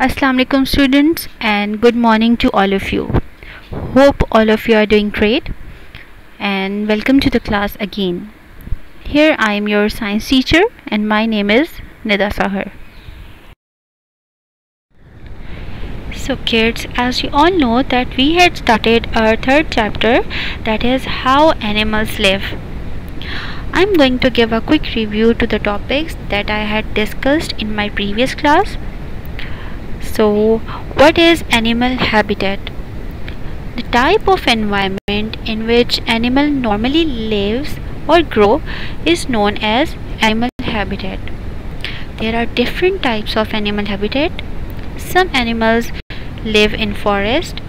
Assalamu alaikum students, and good morning to all of you. Hope all of you are doing great and welcome to the class again. Here I am your science teacher and my name is Nida Sahar. So kids, as you all know that we had started our third chapter, that is how animals live. I am going to give a quick review to the topics that I had discussed in my previous class. So, what is animal habitat? The type of environment in which animal normally lives or grow is known as animal habitat. There are different types of animal habitat. Some animals live in forest,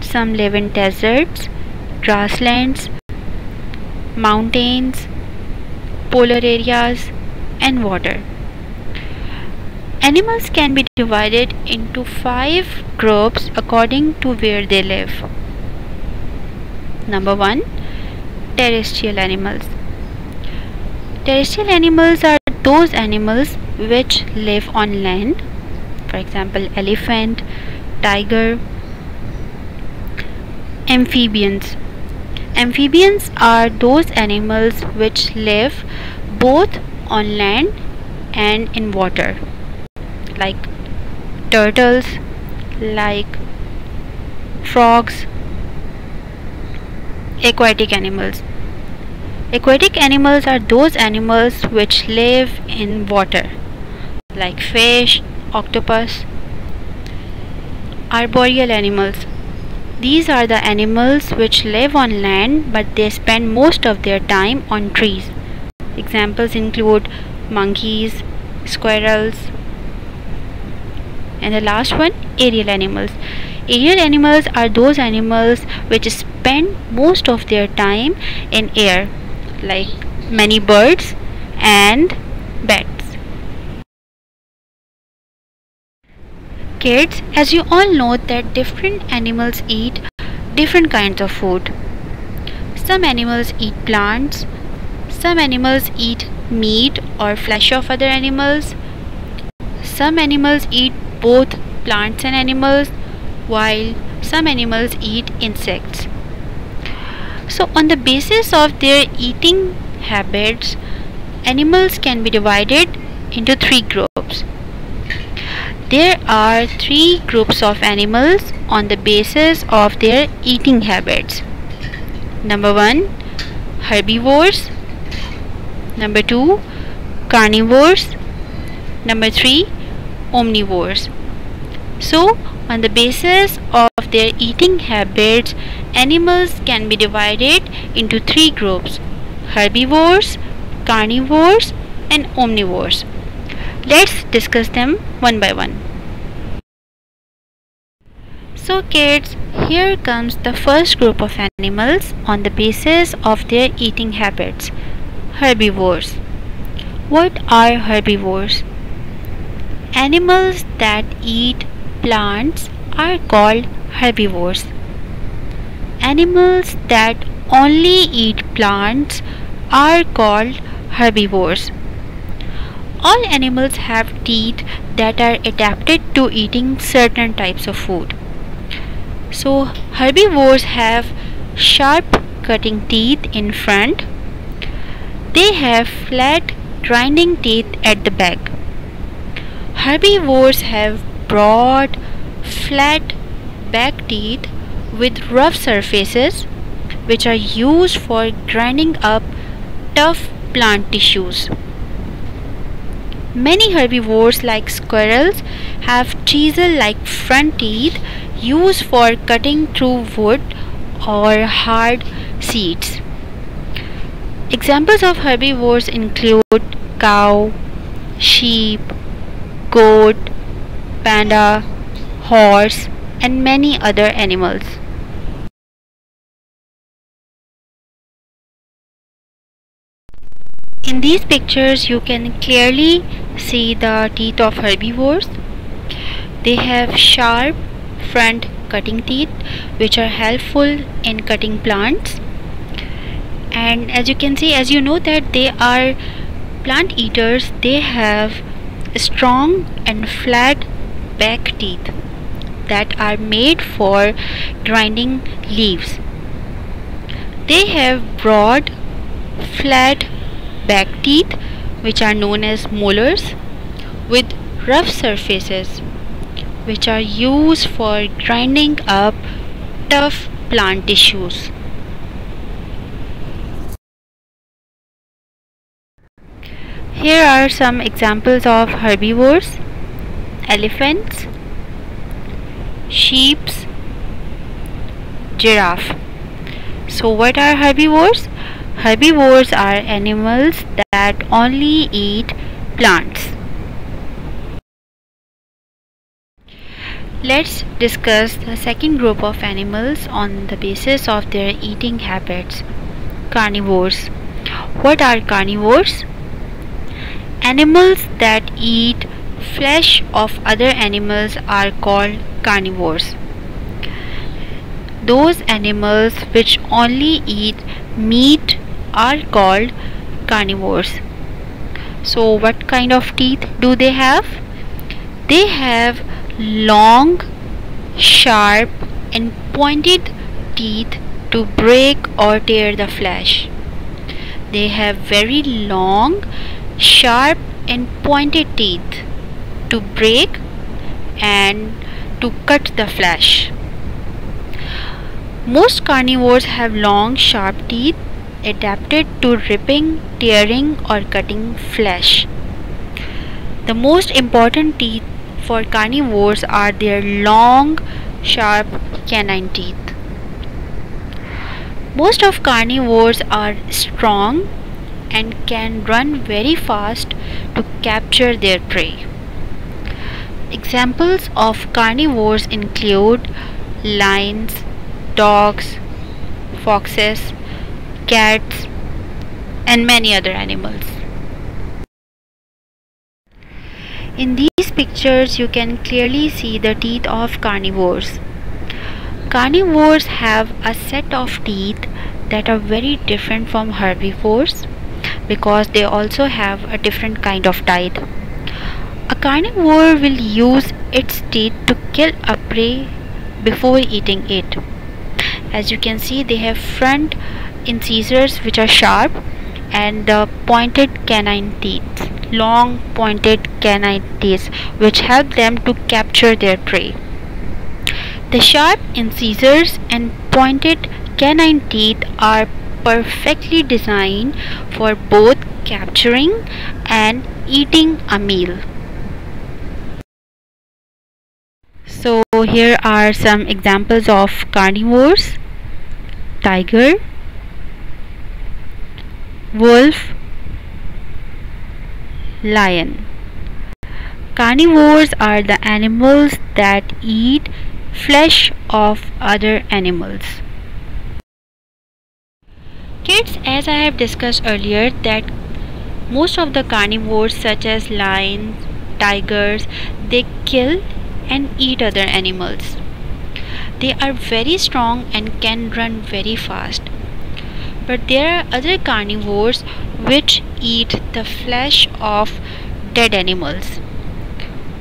some live in deserts, grasslands, mountains, polar areas, and water. Animals can be divided into 5 groups according to where they live. Number 1. Terrestrial animals. Terrestrial animals are those animals which live on land. For example, elephant, tiger. Amphibians. Amphibians are those animals which live both on land and in water, like turtles, like frogs. Aquatic animals. Aquatic animals are those animals which live in water, like fish, octopus. Arboreal animals. These are the animals which live on land but they spend most of their time on trees. Examples include monkeys, squirrels. And the last one, aerial animals. Aerial animals are those animals which spend most of their time in air, like many birds and bats. Kids, as you all know that different animals eat different kinds of food. Some animals eat plants, some animals eat meat or flesh of other animals. Some animals eat both plants and animals, while some animals eat insects. So on the basis of their eating habits, animals can be divided into 3 groups. There are 3 groups of animals on the basis of their eating habits. Number 1, herbivores. Number 2, carnivores. Number 3, omnivores. So, on the basis of their eating habits, animals can be divided into 3 groups: herbivores, carnivores, and omnivores. Let's discuss them one by one. So kids, here comes the first group of animals on the basis of their eating habits: herbivores. What are herbivores? Animals that eat plants are called herbivores. Animals that only eat plants are called herbivores. All animals have teeth that are adapted to eating certain types of food. So herbivores have sharp cutting teeth in front. They have flat grinding teeth at the back. Herbivores have broad, flat back teeth with rough surfaces which are used for grinding up tough plant tissues. Many herbivores like squirrels have chisel-like front teeth used for cutting through wood or hard seeds. Examples of herbivores include cow, sheep, goat, panda, horse, and many other animals. In these pictures, you can clearly see the teeth of herbivores. They have sharp front cutting teeth which are helpful in cutting plants. And as you can see, as you know that they are plant eaters, they have strong and flat back teeth that are made for grinding leaves. They have broad, flat back teeth which are known as molars with rough surfaces which are used for grinding up tough plant tissues. Here are some examples of herbivores: elephants, sheep, giraffe. So what are herbivores? Herbivores are animals that only eat plants. Let's discuss the second group of animals on the basis of their eating habits: carnivores. What are carnivores? Animals that eat flesh of other animals are called carnivores. Those animals which only eat meat are called carnivores. So what kind of teeth do they have? They have long, sharp and pointed teeth to break or tear the flesh. They have very long, sharp and pointed teeth to break and to cut the flesh. Most carnivores have long, sharp teeth adapted to ripping, tearing or cutting flesh. The most important teeth for carnivores are their long, sharp canine teeth. Most of carnivores are strong and can run very fast to capture their prey. Examples of carnivores include lions, dogs, foxes, cats, and many other animals. In these pictures, you can clearly see the teeth of carnivores. Carnivores have a set of teeth that are very different from herbivores because they also have a different kind of teeth. A carnivore will use its teeth to kill a prey before eating it. As you can see, they have front incisors which are sharp and the pointed canine teeth, long pointed canine teeth which help them to capture their prey. The sharp incisors and pointed canine teeth are perfectly designed for both capturing and eating a meal. So here are some examples of carnivores: tiger, wolf, lion. Carnivores are the animals that eat flesh of other animals. Kids, as I have discussed earlier, that most of the carnivores such as lions, tigers, they kill and eat other animals. They are very strong and can run very fast. But there are other carnivores which eat the flesh of dead animals.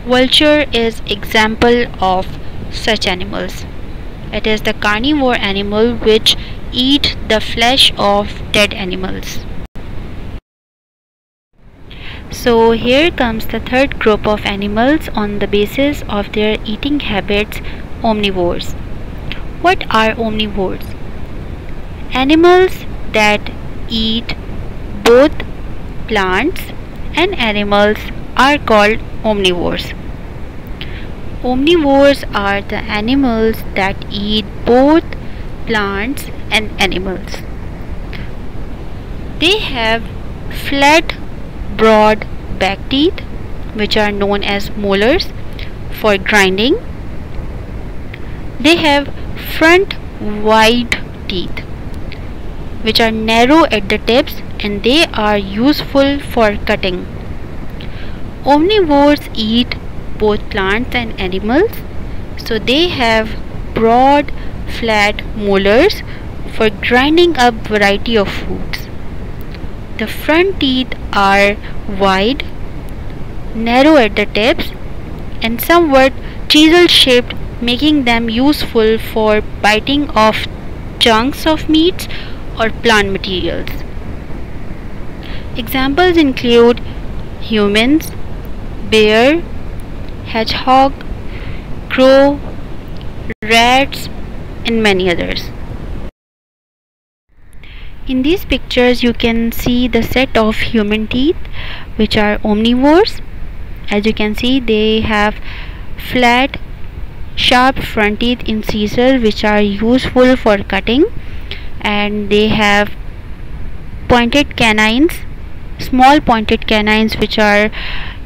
Vulture is example of such animals. It is the carnivore animal which eat the flesh of dead animals. So here comes the third group of animals on the basis of their eating habits: omnivores. What are omnivores? Animals that eat both plants and animals are called omnivores. Omnivores are the animals that eat both plants and animals. They have flat, broad back teeth which are known as molars for grinding. They have front wide teeth which are narrow at the tips and they are useful for cutting. Omnivores eat both plants and animals, so they have broad flat molars for grinding up variety of foods. The front teeth are wide, narrow at the tips and somewhat chisel shaped, making them useful for biting off chunks of meats or plant materials. Examples include humans, bear, hedgehog, crow, rats, and many others. In these pictures you can see the set of human teeth which are omnivores. As you can see, they have flat sharp front teeth incisors which are useful for cutting, and they have pointed canines, small pointed canines which are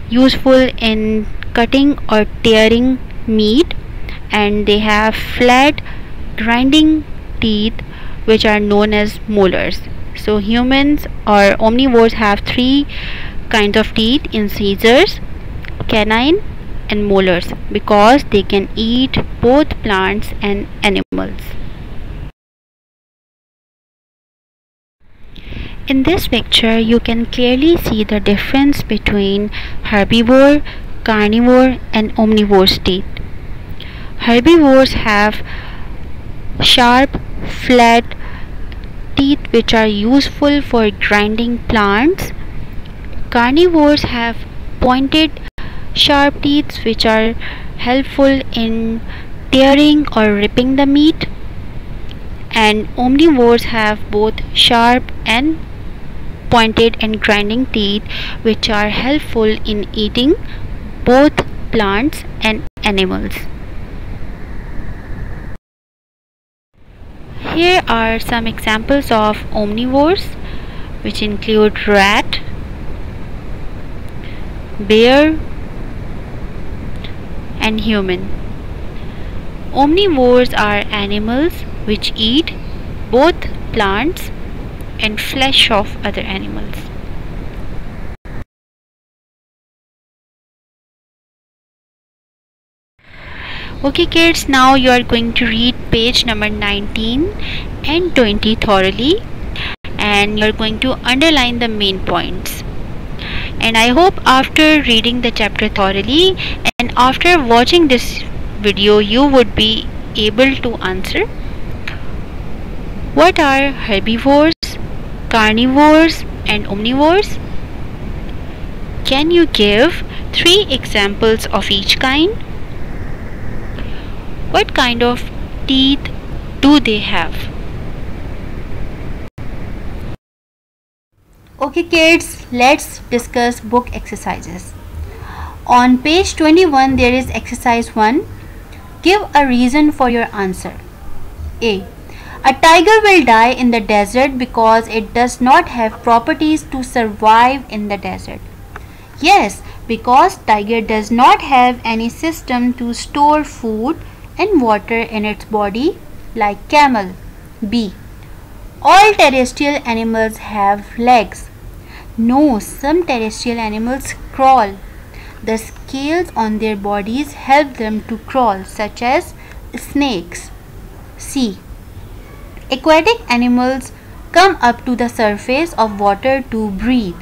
useful in cutting or tearing meat, and they have flat grinding teeth which are known as molars. So humans or omnivores have three kinds of teeth: incisors, canine, and molars, because they can eat both plants and animals. In this picture you can clearly see the difference between herbivore, carnivore, and omnivore's teeth. Herbivores have sharp, flat teeth which are useful for grinding plants. Carnivores have pointed, sharp teeth which are helpful in tearing or ripping the meat. And omnivores have both sharp and pointed and grinding teeth which are helpful in eating both plants and animals. Here are some examples of omnivores, which include rat, bear, and human. Omnivores are animals which eat both plants and flesh of other animals. Okay kids, now you are going to read page number 19 and 20 thoroughly, and you are going to underline the main points. And I hope after reading the chapter thoroughly and after watching this video you would be able to answer what are herbivores, carnivores, and omnivores. Can you give 3 examples of each kind? What kind of teeth do they have? Okay kids, let's discuss book exercises. On page 21 there is exercise 1. Give a reason for your answer. A tiger will die in the desert because it does not have properties to survive in the desert. Yes, because tiger does not have any system to store food and water in its body like camel. B all terrestrial animals have legs. No, some terrestrial animals crawl. The scales on their bodies help them to crawl, such as snakes. C aquatic animals come up to the surface of water to breathe.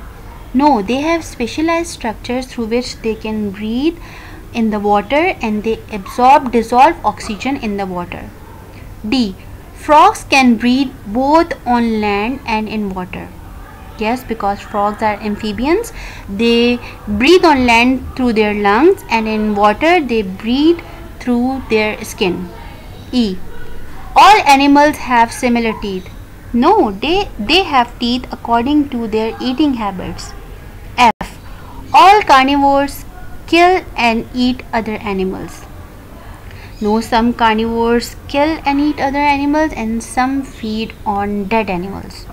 No, they have specialized structures through which they can breathe in the water, and they dissolve oxygen in the water. D frogs can breathe both on land and in water. Yes, because frogs are amphibians. They breathe on land through their lungs, and in water they breathe through their skin. E all animals have similar teeth. No, they have teeth according to their eating habits. F all carnivores kill and eat other animals. No, some carnivores kill and eat other animals, and some feed on dead animals.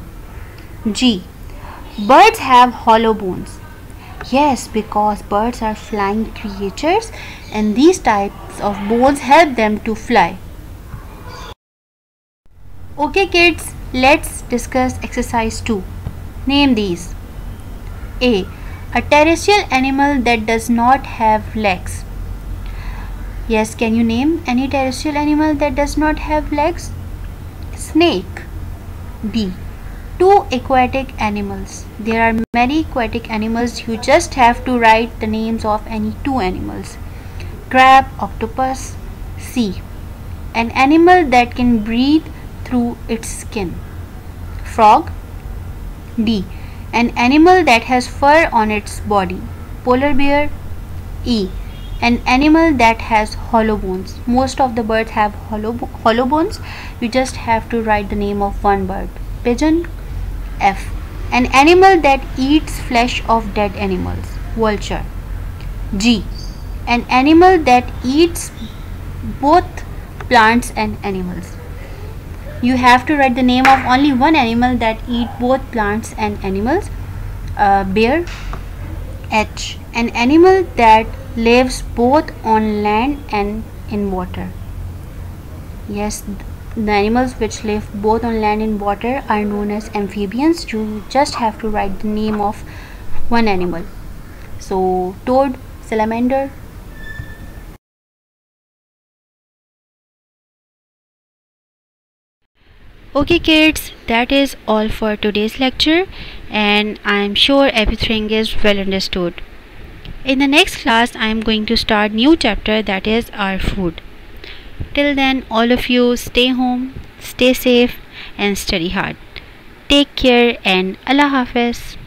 G birds have hollow bones. Yes, because birds are flying creatures, and these types of bones help them to fly. Okay kids, let's discuss exercise 2. Name these. A terrestrial animal that does not have legs. Yes, can you name any terrestrial animal that does not have legs? Snake. B 2 aquatic animals. There are many aquatic animals. You just have to write the names of any 2 animals. crab, octopus. C. An animal that can breathe through its skin. Frog. D. An animal that has fur on its body. Polar bear. E. An animal that has hollow bones. Most of the birds have hollow bones. You just have to write the name of one bird. Pigeon. F. An animal that eats flesh of dead animals. Vulture. G. An animal that eats both plants and animals. You have to write the name of only one animal that eat both plants and animals. Bear. H. An animal that lives both on land and in water. Yes, the animals which live both on land and water are known as amphibians. You just have to write the name of one animal. So, toad, salamander. Okay kids, that is all for today's lecture, and I am sure everything is well understood. In the next class I am going to start new chapter, that is our food. Till then, all of you stay home, stay safe and study hard. Take care and Allah Hafiz.